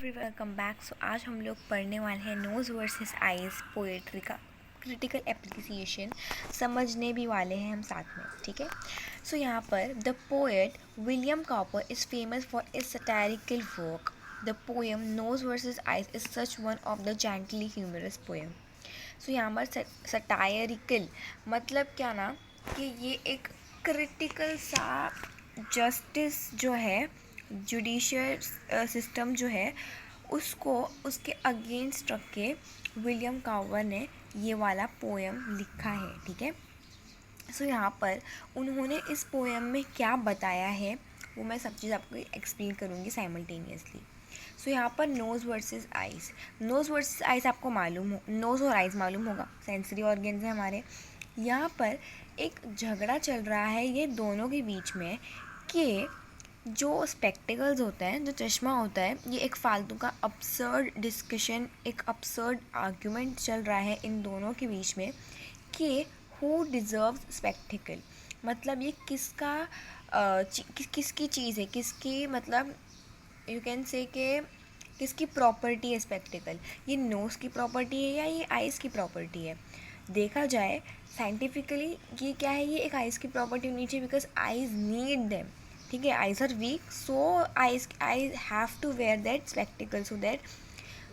Welcome back. सो आज हम लोग पढ़ने वाले हैं नोज़ वर्सेस आइज़ पोएट्री का क्रिटिकल एप्रिसिएशन समझने भी वाले हैं हम साथ में, ठीक है। सो यहाँ पर the poet William Cowper is famous for is satirical work. The poem nose versus eyes is such one of the gently humorous poem. So यहाँ पर सटायरिकल मतलब क्या ना कि ये एक क्रिटिकल सा जस्टिस जो है, जुडिशियल सिस्टम जो है, उसको उसके अगेंस्ट रख के विलियम कॉपर ने ये वाला पोएम लिखा है, ठीक है। सो यहाँ पर उन्होंने इस पोएम में क्या बताया है वो मैं सब चीज़ आपको एक्सप्लेन करूँगी साइमल्टेनियसली। सो यहाँ पर nose versus eyes, nose versus eyes आपको मालूम हो, नोज़ और आइज़ मालूम होगा, सेंसरी ऑर्गन्स हैं हमारे। यहाँ पर एक झगड़ा चल रहा है ये दोनों के बीच में कि जो स्पेक्टिकल्स होता है, जो चश्मा होता है, ये एक फालतू का अपसर्ड डिस्कशन, एक अपसर्ड आर्ग्यूमेंट चल रहा है इन दोनों के बीच में कि हु डिज़र्व्स स्पेक्टिकल, मतलब ये किसका किसकी चीज़ है, किसकी, मतलब यू कैन से कि किसकी प्रॉपर्टी है स्पेक्टिकल। ये नोज़ की प्रॉपर्टी है या ये आइज़ की प्रॉपर्टी है। देखा जाए साइंटिफिकली ये क्या है, ये एक आइज़ की प्रॉपर्टी होनी चाहिए बिकॉज आइज़ नीड देम, ठीक है। Eyes are weak, so I have to wear that spectacle so that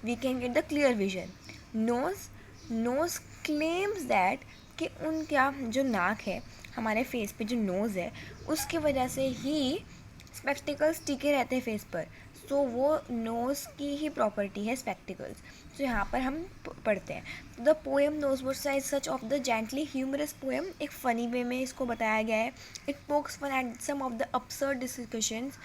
we can get the clear vision. Nose claims that कि उनका जो नाक है, हमारे फेस पे जो नोज़ है, उसकी वजह से ही स्पेक्टिकल्स टिके रहते हैं फेस पर। सो वो नोज़ की ही प्रॉपर्टी है स्पेक्टिकल्स। तो यहाँ पर हम पढ़ते हैं the poem nose versus eyes such of the gently humorous poem. एक फ़नी वे में इसको बताया गया है। It pokes fun at some of the absurd discussions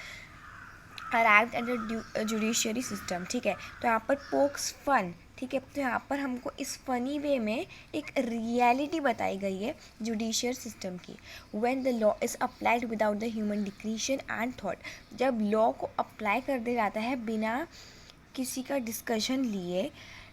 arrived at the judiciary system, ठीक है। तो यहाँ पर पोक्स फन, ठीक है। तो यहाँ पर हमको इस फ़नी वे में एक रियलिटी बताई गई है जुडिशियल सिस्टम की। When the law is applied without the human discretion and thought, जब लॉ को अप्लाई कर दिया जाता है बिना किसी का डिस्कशन लिए।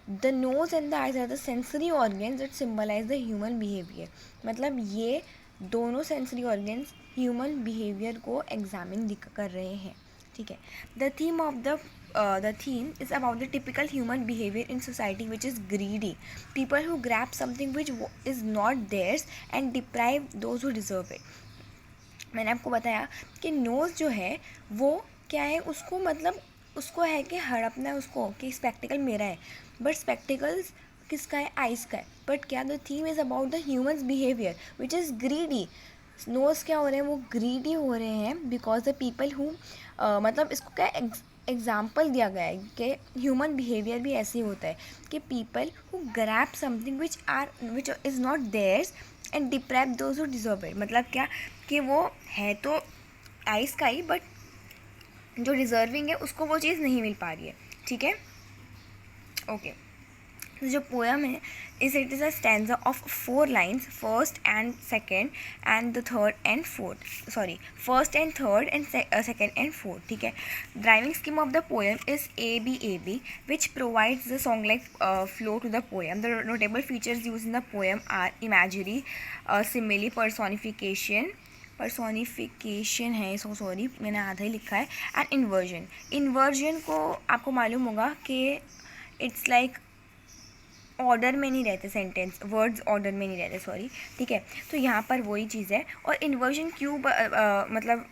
The nose and the eyes are the sensory organs that symbolise the human behaviour, मतलब ये दोनों सेंसरी ऑर्गन्स ह्यूमन बिहेवियर को एग्जामिन कर रहे हैं, ठीक है। The theme is about the typical human behavior in society which is greedy. People who grab something which is not theirs and deprive those who deserve it. मैंने आपको बताया कि नोज़ जो है वो क्या है, उसको मतलब उसको है कि हड़पना है उसको कि स्पेक्टिकल मेरा है, बट स्पेक्टिकल्स किसका है, आइज़ का है। बट क्या the theme is about the humans behaviour which is greedy. Nose क्या हो रहे हैं, वो ग्रीडी हो रहे हैं बिकॉज द पीपल हु, मतलब इसको क्या एग्जाम्पल दिया गया है कि ह्यूमन बिहेवियर भी ऐसे ही होता है कि people who grab something which is not theirs and deprive those who deserve it. मतलब क्या कि वो है तो आइज़ का ही, बट जो डिज़र्विंग है उसको वो चीज़ नहीं मिल पा रही है, ठीक है। ओके, जो पोएम है it is a stanza of 4 lines, first and second and the third and fourth, sorry first and third and second and fourth, ठीक है। Driving scheme of the poem is AB which provides the song like flow to the poem. The notable features used in the poem are imagery, simile, personification है, so sorry मैंने आधा ही लिखा है, and inversion को आपको मालूम होगा कि इट्स लाइक ऑर्डर में नहीं रहते सेंटेंस, वर्ड्स ऑर्डर में नहीं रहते, सॉरी, ठीक है। तो यहाँ पर वही चीज़ है। और इन्वर्जन क्यों मतलब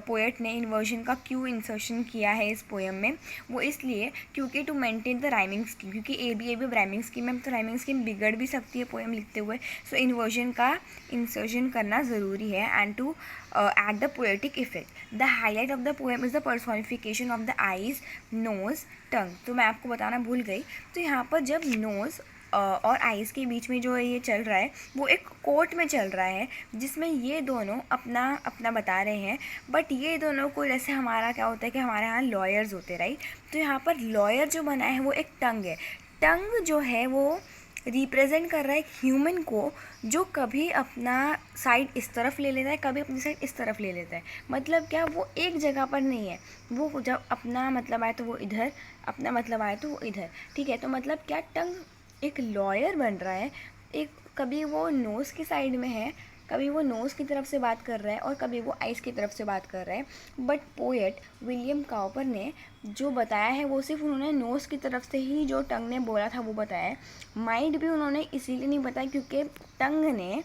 पोएट ने इन्वर्जन का क्यों इंसर्शन किया है इस पोएम में, वो इसलिए क्योंकि to maintain the rhyming scheme, क्योंकि AB राइमिंग स्कीम है, तो राइमिंग स्कीम बिगड़ भी सकती है पोएम लिखते हुए। सो इन्वर्जन का इंसर्शन करना ज़रूरी है and to add the poetic effect. The highlight of the poem is the personification of the eyes, nose, tongue. तो मैं आपको बताना भूल गई। तो यहाँ पर जब नोज़ और आइज़ के बीच में जो ये चल रहा है वो एक कोर्ट में चल रहा है जिसमें ये दोनों अपना अपना बता रहे हैं। बट ये दोनों को, जैसे हमारा क्या होता है कि हमारे यहाँ लॉयर्स होते हैं, राइट। तो यहाँ पर लॉयर जो बना है वो एक टंग है। टंग जो है वो रिप्रेजेंट कर रहा है ह्यूमन को, जो कभी अपना साइड इस तरफ ले लेता है, कभी अपनी साइड इस तरफ ले लेता है। मतलब क्या, वो एक जगह पर नहीं है, वो जब अपना मतलब आए तो वो इधर, अपना मतलब आए तो वो इधर, ठीक है। तो मतलब क्या, टंग एक लॉयर बन रहा है, एक कभी वो नोज़ की साइड में है, कभी वो नोज़ की तरफ से बात कर रहा है और कभी वो आइज़ की तरफ से बात कर रहा है। बट पोएट विलियम काउपर ने जो बताया है वो सिर्फ उन्होंने नोज़ की तरफ से ही जो टंग ने बोला था वो बताया है। माइंड भी उन्होंने इसीलिए नहीं बताया क्योंकि टंग ने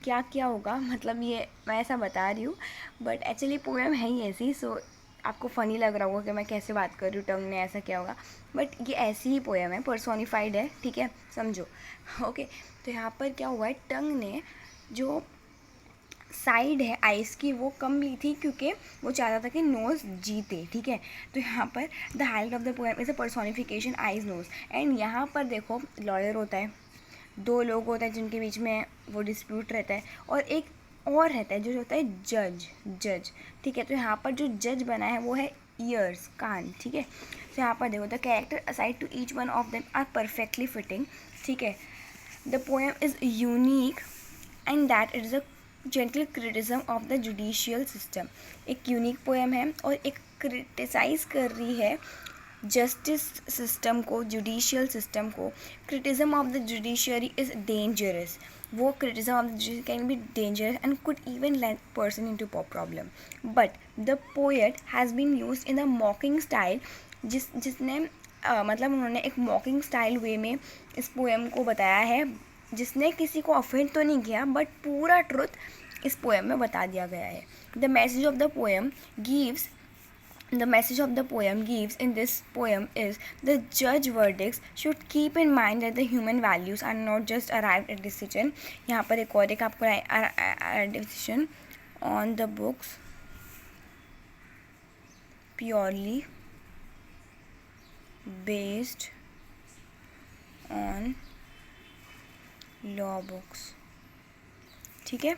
क्या किया होगा, मतलब ये मैं ऐसा बता रही हूँ बट एक्चुअली पोएम है ही ऐसी। सो आपको फ़नी लग रहा होगा कि मैं कैसे बात कर रही हूँ, टंग ने ऐसा किया होगा, बट ये ऐसी ही पोएम है, पर्सोनिफाइड है, ठीक है, समझो। ओके, तो यहाँ पर क्या हुआ है, टंग ने जो साइड है आइस की वो कम ली थी क्योंकि वो चाहता था कि नोज़ जीते, ठीक है। तो यहाँ पर the highlight of the poem is a personification eyes nose. And यहाँ पर देखो लॉयर होता है, दो लोग होते हैं जिनके बीच में वो डिस्प्यूट रहता है, और एक और रहता है जो होता है जज, ठीक है। तो यहाँ पर जो जज बना है वो है ईयर्स, कान, ठीक है। तो यहाँ पर देखो the character aside to each one of them are perfectly fitting, ठीक है। The poem is unique and that it is a gentle criticism of the judicial system. एक यूनिक पोएम है और एक क्रिटिसाइज़ कर रही है जस्टिस सिस्टम को, जुडिशियल सिस्टम को। Criticism of the judiciary is dangerous, वो criticism of the judiciary can be dangerous and could even land person into problem. But the poet has been use in the mocking style, जिसने मतलब उन्होंने एक मॉकिंग style वे में इस poem को बताया है, जिसने किसी को ऑफेंड तो नहीं किया बट पूरा ट्रुथ इस पोएम में बता दिया गया है। The message of the poem gives in this poem is the judge verdicts should keep in mind that the human values are not just arrived at decision. यहाँ पर एक और एक आपको decision on the books purely based on law books, ठीक है।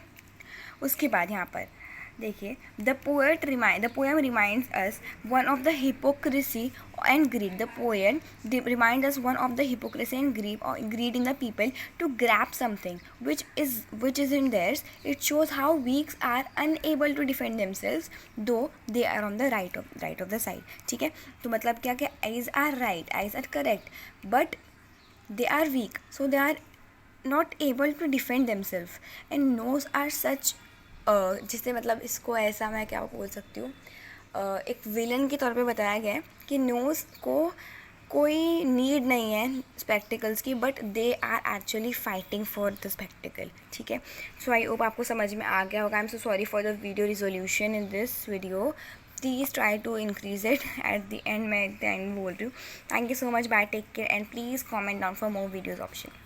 उसके बाद यहाँ पर देखिए the poem reminds us one of the hypocrisy and greed. The poem remind us one of the hypocrisy and greed in the people to grab something which is in theirs. It shows how weaks are unable to defend themselves though they are on the right of the side, ठीक है। तो मतलब क्या कि eyes are right, eyes are correct, but they are weak, so they are not able to defend themselves, and nose are such जिससे मतलब इसको ऐसा मैं क्या बोल सकती हूँ, एक विलन के तौर पे बताया गया है कि नोज़ को कोई नीड नहीं है स्पेक्टिकल्स की, but they are actually fighting for the spectacle, ठीक है। सो आई होप आपको समझ में आ गया होगा। I am so sorry for the video resolution in this video, please try to increase it at the end. मैं एट द एंड बोल रही हूँ। Thank you so much, bye, take care and please comment down for more videos option.